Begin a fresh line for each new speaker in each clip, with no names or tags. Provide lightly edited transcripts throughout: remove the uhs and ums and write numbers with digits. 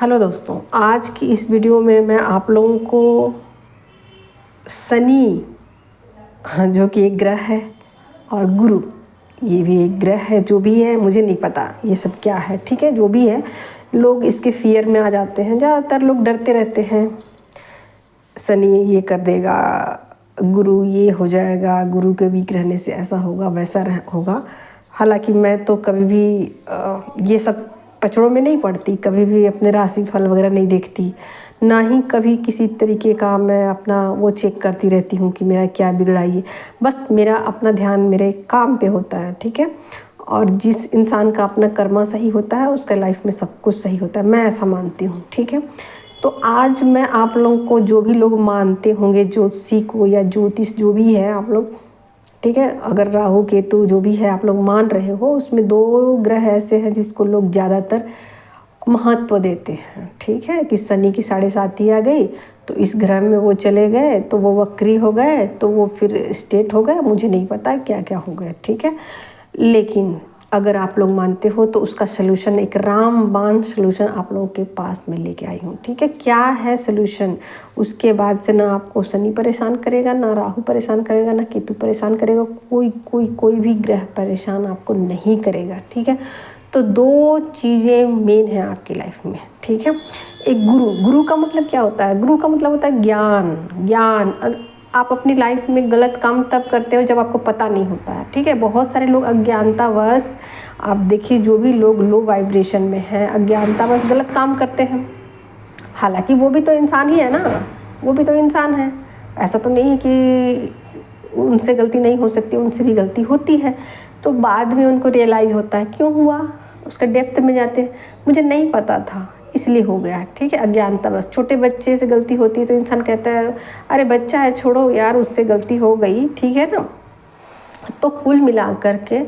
Hello दोस्तों, आज की इस वीडियो में मैं आप लोगों को शनि, जो कि एक ग्रह है, और गुरु, ये भी एक ग्रह है, जो भी है मुझे नहीं पता ये सब क्या है। ठीक है, जो भी है, लोग इसके फियर में आ जाते हैं। ज़्यादातर लोग डरते रहते हैं, शनि ये कर देगा, गुरु ये हो जाएगा, गुरु के वीक रहने से ऐसा होगा वैसा होगा। हालांकि मैं तो कभी भी ये सब पचड़ों में नहीं पड़ती, कभी भी अपने राशि फल वगैरह नहीं देखती, ना ही कभी किसी तरीके का मैं अपना वो चेक करती रहती हूँ कि मेरा क्या बिगड़ा। ये बस मेरा अपना ध्यान मेरे काम पे होता है। ठीक है, और जिस इंसान का अपना कर्मा सही होता है उसका लाइफ में सब कुछ सही होता है, मैं ऐसा मानती हूँ। ठीक है, तो आज मैं आप लोगों को, जो भी लोग मानते होंगे ज्योतिषी को या ज्योतिष जो भी है आप लोग, ठीक है, अगर राहु केतु जो भी है आप लोग मान रहे हो, उसमें दो ग्रह ऐसे हैं जिसको लोग ज़्यादातर महत्व देते हैं। ठीक है, कि शनि की 7.5 आ गई तो इस ग्रह में वो चले गए तो वो वक्री हो गए, तो वो फिर स्टेट हो गए, मुझे नहीं पता क्या क्या हो गए। ठीक है, लेकिन अगर आप लोग मानते हो तो उसका सलूशन, एक रामबाण सलूशन आप लोगों के पास में लेके आई हूँ। ठीक है, क्या है सलूशन? उसके बाद से ना आपको शनि परेशान करेगा, ना राहु परेशान करेगा, ना केतु परेशान करेगा, कोई भी ग्रह परेशान आपको नहीं करेगा। ठीक है, तो दो चीज़ें मेन हैं आपकी लाइफ में। ठीक है, एक गुरु का मतलब क्या होता है? गुरु का मतलब होता है ज्ञान। आप अपनी लाइफ में गलत काम तब करते हो जब आपको पता नहीं होता है। ठीक है, बहुत सारे लोग अज्ञानतावश, आप देखिए जो भी लोग लो वाइब्रेशन में हैं, अज्ञानतावश गलत काम करते हैं। हालांकि वो भी तो इंसान ही है ना, वो भी तो इंसान है। ऐसा तो नहीं है कि उनसे गलती नहीं हो सकती, उनसे भी गलती होती है। तो बाद में उनको रियलाइज़ होता है क्यों हुआ, उसका डेप्थ में जाते हैं, मुझे नहीं पता था इसलिए हो गया। ठीक है, अज्ञानता बस। छोटे बच्चे से गलती होती है तो इंसान कहता है अरे बच्चा है, छोड़ो यार, उससे गलती हो गई। ठीक है ना, तो कुल मिला करके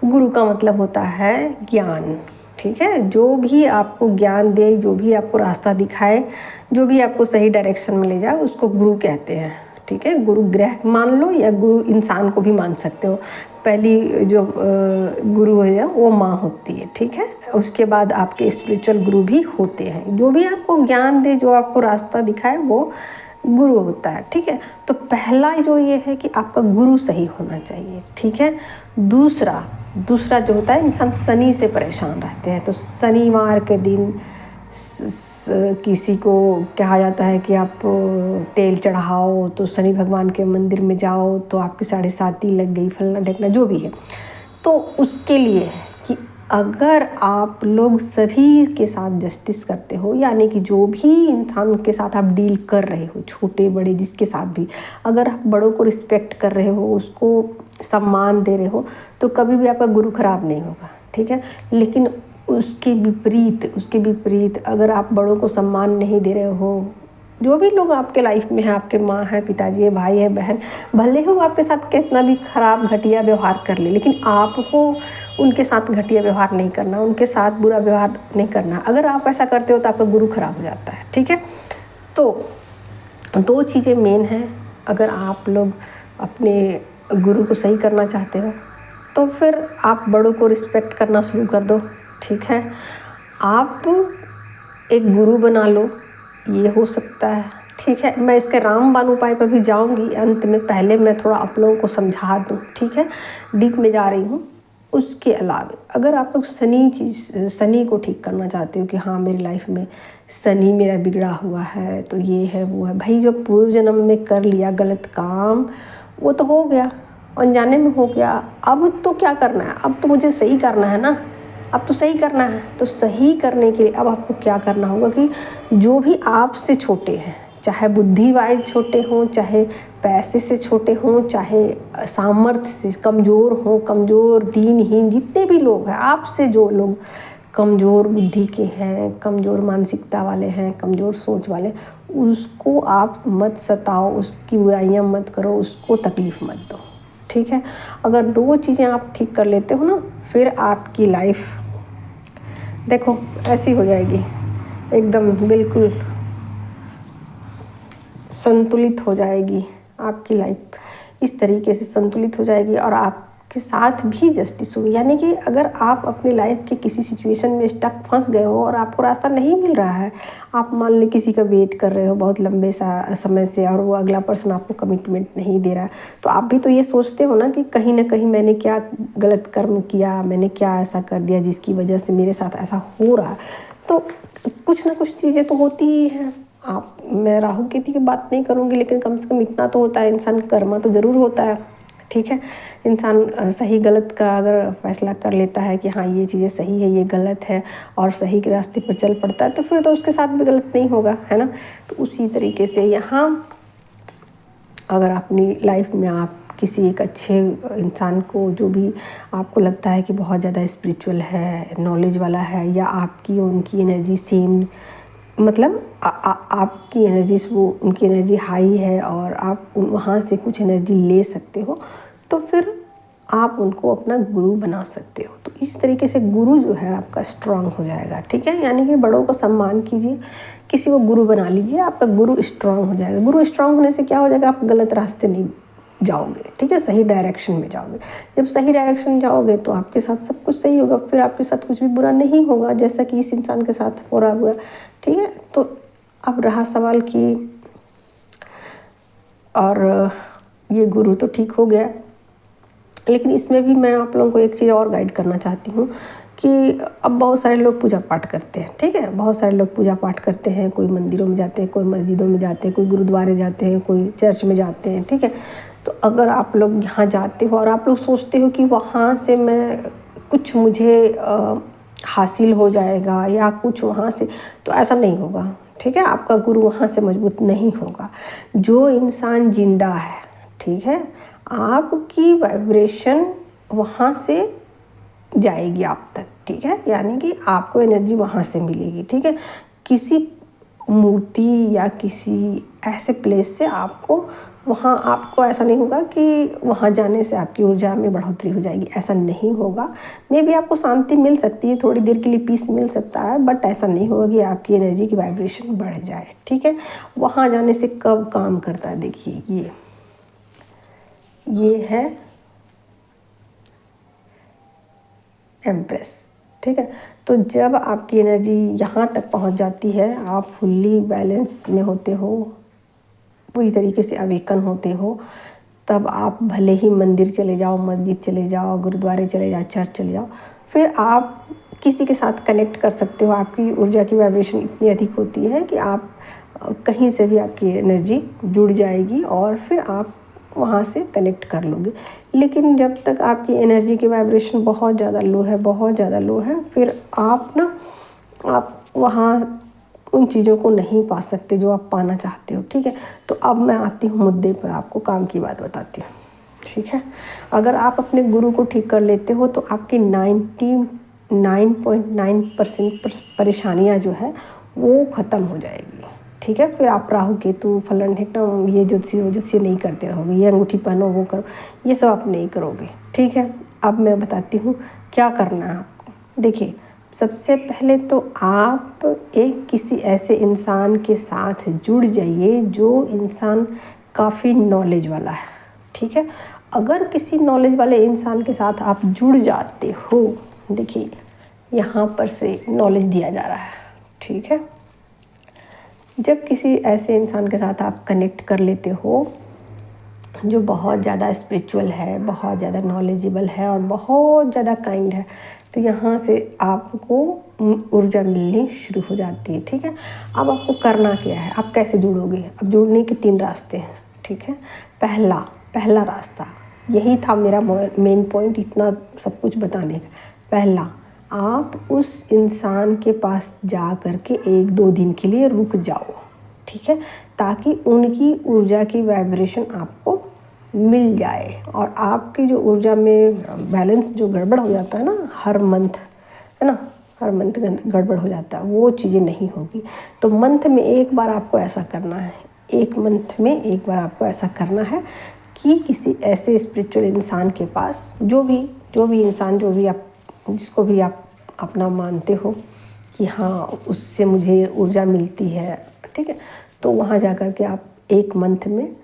गुरु का मतलब होता है ज्ञान। ठीक है, जो भी आपको ज्ञान दे, जो भी आपको रास्ता दिखाए, जो भी आपको सही डायरेक्शन में ले जाए, उसको गुरु कहते हैं। ठीक है, गुरु ग्रह मान लो या गुरु इंसान को भी मान सकते हो। पहली जो गुरु है वो माँ होती है। ठीक है, उसके बाद आपके स्पिरिचुअल गुरु भी होते हैं, जो भी आपको ज्ञान दे, जो आपको रास्ता दिखाए, वो गुरु होता है। ठीक है, तो पहला जो ये है कि आपका गुरु सही होना चाहिए। ठीक है, दूसरा जो होता है, इंसान शनि से परेशान रहते हैं, तो शनिवार के दिन किसी को कहा जाता है कि आप तेल चढ़ाओ, तो शनि भगवान के मंदिर में जाओ तो आपकी 7.5 लग गई, फलना ढकना जो भी है। तो उसके लिए है कि अगर आप लोग सभी के साथ जस्टिस करते हो, यानी कि जो भी इंसान के साथ आप डील कर रहे हो, छोटे बड़े जिसके साथ भी, अगर आप बड़ों को रिस्पेक्ट कर रहे हो, उसको सम्मान दे रहे हो, तो कभी भी आपका गुरु खराब नहीं होगा। ठीक है, लेकिन उसके विपरीत अगर आप बड़ों को सम्मान नहीं दे रहे हो, जो भी लोग आपके लाइफ में हैं, आपके माँ है, पिताजी है, भाई है, बहन, भले हो आपके साथ कितना भी खराब घटिया व्यवहार कर ले, लेकिन आपको उनके साथ घटिया व्यवहार नहीं करना, उनके साथ बुरा व्यवहार नहीं करना। अगर आप ऐसा करते हो तो आपका गुरु खराब हो जाता है। ठीक है, तो दो चीज़ें मेन हैं। अगर आप लोग अपने गुरु को सही करना चाहते हो तो फिर आप बड़ों को रिस्पेक्ट करना शुरू कर दो। ठीक है, आप एक गुरु बना लो, ये हो सकता है। ठीक है, मैं इसके रामबाण उपाय पर भी जाऊंगी अंत में, पहले मैं थोड़ा आप लोगों को समझा दूं। ठीक है, डीप में जा रही हूँ। उसके अलावा अगर आप लोग शनि को ठीक करना चाहते हो कि हाँ मेरी लाइफ में शनि मेरा बिगड़ा हुआ है, तो ये है वो है, भाई जो पूर्व जन्म में कर लिया गलत काम वो तो हो गया, अनजाने में हो गया, अब तो क्या करना है, अब तो मुझे सही करना है ना, अब तो सही करना है। तो सही करने के लिए अब आपको क्या करना होगा कि जो भी आपसे छोटे हैं, चाहे बुद्धि वाइज छोटे हों, चाहे पैसे से छोटे हों, चाहे सामर्थ्य से कमज़ोर हों, कमज़ोर दीनहीन जितने भी लोग हैं, आपसे जो लोग कमज़ोर बुद्धि के हैं, कमज़ोर मानसिकता वाले हैं, कमज़ोर सोच वाले, उसको आप मत सताओ, उसकी बुराइयां मत करो, उसको तकलीफ़ मत दो। ठीक है, अगर दो चीज़ें आप ठीक कर लेते हो ना, फिर आपकी लाइफ देखो ऐसी हो जाएगी, एकदम बिल्कुल संतुलित हो जाएगी। आपकी लाइफ इस तरीके से संतुलित हो जाएगी और आप के साथ भी जस्टिस होगी। यानी कि अगर आप अपनी लाइफ के किसी सिचुएशन में स्टक फंस गए हो और आपको रास्ता नहीं मिल रहा है, आप मान लो किसी का वेट कर रहे हो बहुत लंबे समय से और वो अगला पर्सन आपको कमिटमेंट नहीं दे रहा है, तो आप भी तो ये सोचते हो ना कि कहीं ना कहीं मैंने क्या गलत कर्म किया, मैंने क्या ऐसा कर दिया जिसकी वजह से मेरे साथ ऐसा हो रहा है। तो कुछ ना कुछ चीज़ें तो होती ही हैं। मैं राहु केतु की बात नहीं करूँगी, लेकिन कम से कम इतना तो होता है, इंसान कर्मा तो ज़रूर होता है। ठीक है, इंसान सही गलत का अगर फैसला कर लेता है कि हाँ ये चीज़ें सही है ये गलत है और सही के रास्ते पर चल पड़ता है, तो फिर तो उसके साथ भी गलत नहीं होगा, है ना। तो उसी तरीके से यहाँ अगर अपनी लाइफ में आप किसी एक अच्छे इंसान को, जो भी आपको लगता है कि बहुत ज़्यादा स्पिरिचुअल है, नॉलेज वाला है, या आपकी उनकी एनर्जी सेम, मतलब आपकी एनर्जी वो उनकी एनर्जी हाई है और आप वहाँ से कुछ एनर्जी ले सकते हो, तो फिर आप उनको अपना गुरु बना सकते हो। तो इस तरीके से गुरु जो है आपका स्ट्रांग हो जाएगा। ठीक है, यानी कि बड़ों को सम्मान कीजिए, किसी को गुरु बना लीजिए, आपका गुरु स्ट्रांग हो जाएगा। गुरु स्ट्रांग होने से क्या हो जाएगा, आप गलत रास्ते नहीं जाओगे। ठीक है, सही डायरेक्शन में जाओगे। जब सही डायरेक्शन में जाओगे तो आपके साथ सब कुछ सही होगा, फिर आपके साथ कुछ भी बुरा नहीं होगा, जैसा कि इस इंसान के साथ हो रहा हुआ। ठीक है, तो अब रहा सवाल कि और ये गुरु तो ठीक हो गया, लेकिन इसमें भी मैं आप लोगों को एक चीज़ और गाइड करना चाहती हूँ कि अब बहुत सारे लोग पूजा पाठ करते हैं। ठीक है, बहुत सारे लोग पूजा पाठ करते हैं, कोई मंदिरों में जाते हैं, कोई मस्जिदों में जाते हैं, कोई गुरुद्वारे जाते हैं, कोई चर्च में जाते हैं। ठीक है, तो अगर आप लोग यहाँ जाते हो और आप लोग सोचते हो कि वहाँ से मैं कुछ मुझे हासिल हो जाएगा या कुछ वहाँ से, तो ऐसा नहीं होगा। ठीक है, आपका गुरु वहाँ से मजबूत नहीं होगा। जो इंसान जिंदा है, ठीक है, आपकी वाइब्रेशन वहाँ से जाएगी आप तक। ठीक है, यानी कि आपको एनर्जी वहाँ से मिलेगी। ठीक है, किसी मूर्ति या किसी ऐसे प्लेस से आपको वहाँ, आपको ऐसा नहीं होगा कि वहाँ जाने से आपकी ऊर्जा में बढ़ोतरी हो जाएगी, ऐसा नहीं होगा। मे भी आपको शांति मिल सकती है, थोड़ी देर के लिए पीस मिल सकता है, बट ऐसा नहीं होगा कि आपकी एनर्जी की वाइब्रेशन बढ़ जाए। ठीक है, वहाँ जाने से कब काम करता है, देखिए ये है एम्प्रेस। ठीक है, तो जब आपकी एनर्जी यहाँ तक पहुँच जाती है, आप फुल्ली बैलेंस में होते हो, पूरी तरीके से अवेकन होते हो, तब आप भले ही मंदिर चले जाओ, मस्जिद चले जाओ, गुरुद्वारे चले जाओ, चर्च चले जाओ, फिर आप किसी के साथ कनेक्ट कर सकते हो। आपकी ऊर्जा की वाइब्रेशन इतनी अधिक होती है कि आप कहीं से भी आपकी एनर्जी जुड़ जाएगी और फिर आप वहाँ से कनेक्ट कर लोगे। लेकिन जब तक आपकी एनर्जी की वाइब्रेशन बहुत ज़्यादा लो है, बहुत ज़्यादा लो है, फिर आप वहाँ उन चीज़ों को नहीं पा सकते जो आप पाना चाहते हो। ठीक है, तो अब मैं आती हूँ मुद्दे पर, आपको काम की बात बताती हूँ। ठीक है, अगर आप अपने गुरु को ठीक कर लेते हो तो आपकी 99.9% परेशानियाँ जो है वो ख़त्म हो जाएगी। ठीक है, फिर आप राहु केतु फलन ठिकाना ये ज्योतिषी नहीं करते रहोगे, ये अंगूठी पहनो वो करो, ये सब आप नहीं करोगे। ठीक है, अब मैं बताती हूँ क्या करना है आपको। देखिए, सबसे पहले तो आप एक किसी ऐसे इंसान के साथ जुड़ जाइए जो इंसान काफ़ी नॉलेज वाला है। ठीक है, अगर किसी नॉलेज वाले इंसान के साथ आप जुड़ जाते हो, देखिए यहाँ पर से नॉलेज दिया जा रहा है। ठीक है, जब किसी ऐसे इंसान के साथ आप कनेक्ट कर लेते हो जो बहुत ज़्यादा स्पिरिचुअल है, बहुत ज़्यादा नॉलेजेबल है और बहुत ज़्यादा काइंड है, तो यहाँ से आपको ऊर्जा मिलनी शुरू हो जाती है। ठीक है, अब आपको करना क्या है, आप कैसे जुड़ोगे। अब जुड़ने के 3 रास्ते हैं। ठीक है, पहला रास्ता यही था मेरा मेन पॉइंट इतना सब कुछ बताने का। पहला, आप उस इंसान के पास जा कर के 1-2 दिन के लिए रुक जाओ। ठीक है, ताकि उनकी ऊर्जा की वाइब्रेशन आपको मिल जाए और आपकी जो ऊर्जा में बैलेंस जो गड़बड़ हो जाता है ना हर मंथ, है ना, हर मंथ गड़बड़ हो जाता है, वो चीज़ें नहीं होगी। तो मंथ में एक बार आपको ऐसा करना है, एक मंथ में एक बार आपको ऐसा करना है कि किसी ऐसे स्पिरिचुअल इंसान के पास, जो भी इंसान, जो भी आप, जिसको भी आप अपना मानते हो कि हाँ उससे मुझे ऊर्जा मिलती है। ठीक है, तो वहाँ जा कर के आप 1 मंथ में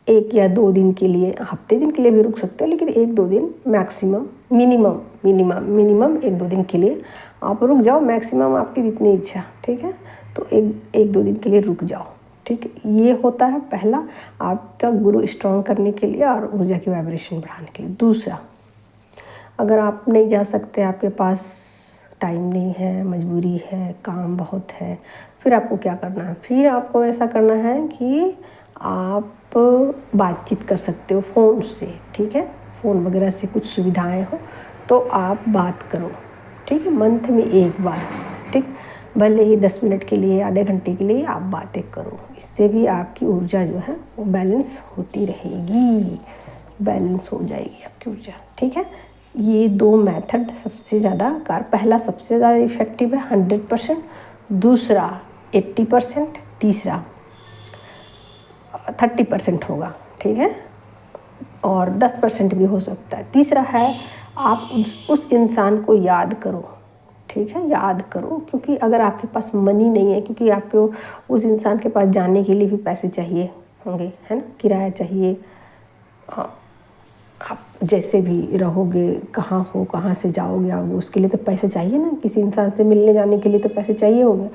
1 या 2 दिन के लिए, हफ्ते दिन के लिए भी रुक सकते हो, लेकिन 1-2 दिन मैक्सिमम, मिनिमम 1-2 दिन के लिए आप रुक जाओ, मैक्सिमम आपकी जितनी इच्छा, ठीक है। तो 1-2 दिन के लिए रुक जाओ, ठीक है। ये होता है पहला, आपका गुरु स्ट्रॉन्ग करने के लिए और ऊर्जा की वाइब्रेशन बढ़ाने के लिए। दूसरा, अगर आप नहीं जा सकते, आपके पास टाइम नहीं है, मजबूरी है, काम बहुत है, फिर आपको क्या करना है? फिर आपको ऐसा करना है कि आप बातचीत कर सकते हो फ़ोन से, ठीक है। फ़ोन वगैरह से कुछ सुविधाएं हो तो आप बात करो, ठीक है। मंथ में 1 बार, ठीक, भले ही 10 मिनट के लिए, आधे घंटे के लिए आप बातें करो। इससे भी आपकी ऊर्जा जो है वो बैलेंस होती रहेगी, बैलेंस हो जाएगी आपकी ऊर्जा, ठीक है। ये 2 मेथड सबसे ज़्यादा पहला सबसे ज़्यादा इफ़ेक्टिव है 100%, दूसरा 80%, तीसरा 30% होगा, ठीक है, और 10% भी हो सकता है। तीसरा है आप उस इंसान को याद करो, ठीक है, याद करो, क्योंकि अगर आपके पास मनी नहीं है, क्योंकि आपको उस इंसान के पास जाने के लिए भी पैसे चाहिए होंगे, है ना, किराया चाहिए, आप जैसे भी रहोगे, कहाँ हो, कहाँ से जाओगे आओगे, उसके लिए तो पैसे चाहिए ना। किसी इंसान से मिलने जाने के लिए तो पैसे चाहिए होंगे,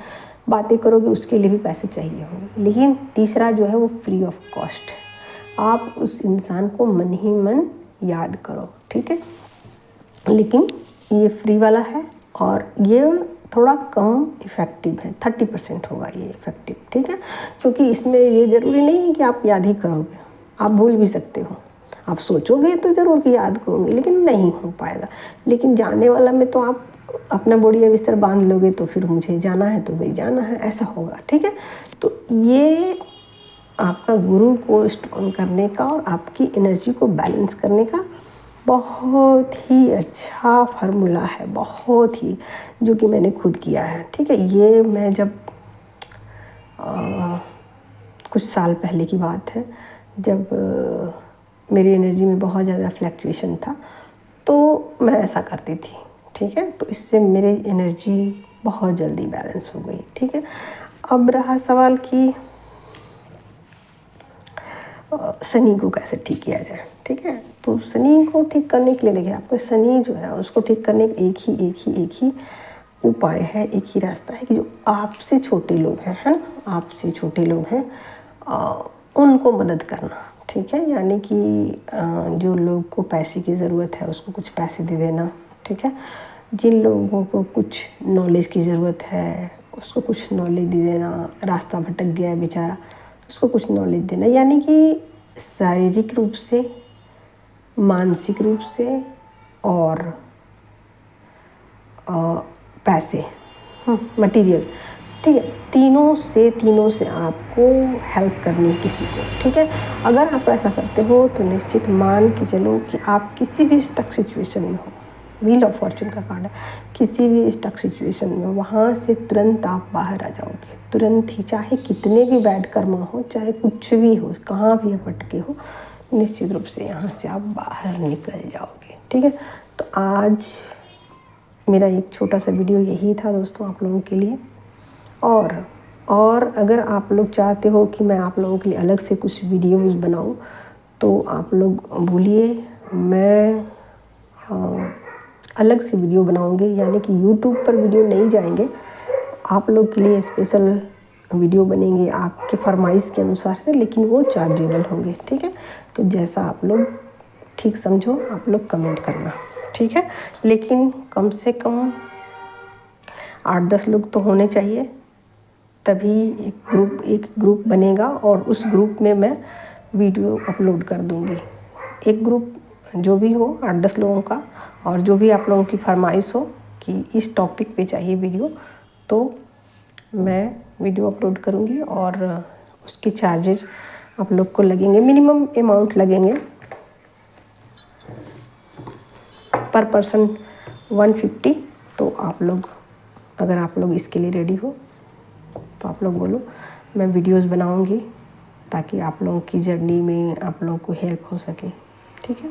बातें करोगे उसके लिए भी पैसे चाहिए होंगे। लेकिन तीसरा जो है वो फ्री ऑफ कॉस्ट, आप उस इंसान को मन ही मन याद करो, ठीक है। लेकिन ये फ्री वाला है और ये थोड़ा कम इफ़ेक्टिव है, 30% होगा ये इफ़ेक्टिव, ठीक है। क्योंकि इसमें ये ज़रूरी नहीं है कि आप याद ही करोगे, आप भूल भी सकते हो। आप सोचोगे तो ज़रूर कि याद करोगे, लेकिन नहीं हो पाएगा। लेकिन जाने वाला में तो आप अपना बोरी या बिस्तर बांध लोगे, तो फिर मुझे जाना है तो भाई जाना है, ऐसा होगा, ठीक है। तो ये आपका गुरु को स्ट्रॉन्ग करने का और आपकी एनर्जी को बैलेंस करने का बहुत ही अच्छा फार्मूला है, बहुत ही, जो कि मैंने खुद किया है, ठीक है। ये मैं जब कुछ साल पहले की बात है, जब मेरी एनर्जी में बहुत ज़्यादा फ्लक्चुएशन था, तो मैं ऐसा करती थी, ठीक है। तो इससे मेरी एनर्जी बहुत जल्दी बैलेंस हो गई, ठीक है। अब रहा सवाल कि शनि को कैसे ठीक किया जाए, ठीक है। तो शनि को ठीक करने के लिए देखिए, आपको शनि जो है उसको ठीक करने का एक ही उपाय है, एक ही रास्ता है कि जो आपसे छोटे लोग हैं, है ना, आपसे छोटे लोग हैं, उनको मदद करना, ठीक है। यानी कि जो लोग को पैसे की ज़रूरत है उसको कुछ पैसे दे देना, ठीक है। जिन लोगों को कुछ नॉलेज की ज़रूरत है उसको कुछ नॉलेज दे देना, रास्ता भटक गया है बेचारा, उसको कुछ नॉलेज देना। यानी कि शारीरिक रूप से, मानसिक रूप से और पैसे, मटेरियल, ठीक है, तीनों से आपको हेल्प करनी है किसी को, ठीक है। अगर आप ऐसा करते हो तो निश्चित मान के चलो कि आप किसी भी स्टक सिचुएशन में हो, व्हील ऑफ फॉर्चून का कार्ड है, किसी भी स्टक सिचुएशन में वहाँ से तुरंत आप बाहर आ जाओगे, तुरंत ही, चाहे कितने भी बैड कर्मा हो, चाहे कुछ भी हो, कहाँ भी आप अटके हो, निश्चित रूप से यहाँ से आप बाहर निकल जाओगे, ठीक है। तो आज मेरा एक छोटा सा वीडियो यही था दोस्तों आप लोगों के लिए। और अगर आप लोग चाहते हो कि मैं आप लोगों के लिए अलग से कुछ वीडियोज़ बनाऊँ, तो आप लोग बोलिए, मैं अलग से वीडियो बनाऊंगी। यानी कि यूट्यूब पर वीडियो नहीं जाएंगे, आप लोग के लिए स्पेशल वीडियो बनेंगे आपके फरमाइश के अनुसार से, लेकिन वो चार्जेबल होंगे, ठीक है। तो जैसा आप लोग ठीक समझो आप लोग कमेंट करना, ठीक है। लेकिन कम से कम 8-10 लोग तो होने चाहिए, तभी एक ग्रुप बनेगा और उस ग्रुप में मैं वीडियो अपलोड कर दूंगी। एक ग्रुप जो भी हो 8-10 लोगों का, और जो भी आप लोगों की फरमाइश हो कि इस टॉपिक पे चाहिए वीडियो, तो मैं वीडियो अपलोड करूंगी और उसके चार्जेस आप लोग को लगेंगे, मिनिमम अमाउंट लगेंगे पर पर्सन 150। तो आप लोग, अगर आप लोग इसके लिए रेडी हो तो आप लोग बोलो, मैं वीडियोस बनाऊंगी ताकि आप लोगों की जर्नी में आप लोगों को हेल्प हो सके, ठीक है।